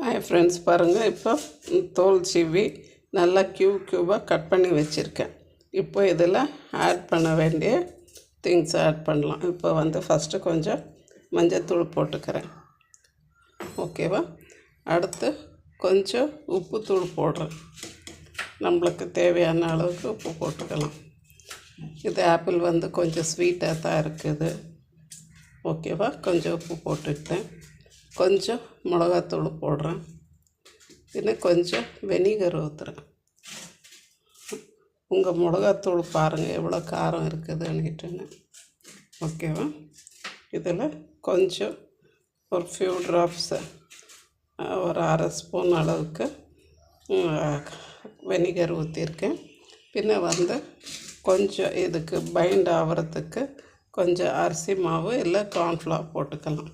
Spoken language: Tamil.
ஹாய் ஃப்ரெண்ட்ஸ், பாருங்கள். இப்போ தோல் சீவி நல்லா க்யூபாக கட் பண்ணி வச்சுருக்கேன். இப்போ இதில் ஆட் பண்ண வேண்டிய திங்ஸ் ஆட் பண்ணலாம். இப்போ ஃபஸ்ட்டு கொஞ்சம் மஞ்சத்தூள் போட்டுக்கிறேன். ஓகேவா? அடுத்து கொஞ்சம் உப்புத்தூள் போடுறேன். நம்மளுக்கு தேவையான அளவுக்கு உப்பு போட்டுக்கலாம். இது ஆப்பிள் கொஞ்சம் ஸ்வீட்டாக தான் இருக்குது. ஓகேவா? கொஞ்சம் உப்பு போட்டுக்கிட்டேன். கொஞ்சம் மிளகாத்தூள் போடுறேன். இன்னும் கொஞ்சம் வெனிகர் ஊற்றுறேன். உங்கள் மிளகாத்தூள் பாருங்கள் எவ்வளோ காரம் இருக்குதுன்னுட்டுன்னு. ஓகேவா? இதில் கொஞ்சம் ஒரு ஃபியூ ட்ராப்ஸு, ஒரு அரை ஸ்பூன் அளவுக்கு வெனிகர் ஊற்றிருக்கேன். பின்ன கொஞ்சம் இதுக்கு பைண்ட் ஆகிறதுக்கு கொஞ்சம் அரிசி மாவு இல்லை கார்ன்ஃப்ளவர் போட்டுக்கலாம்.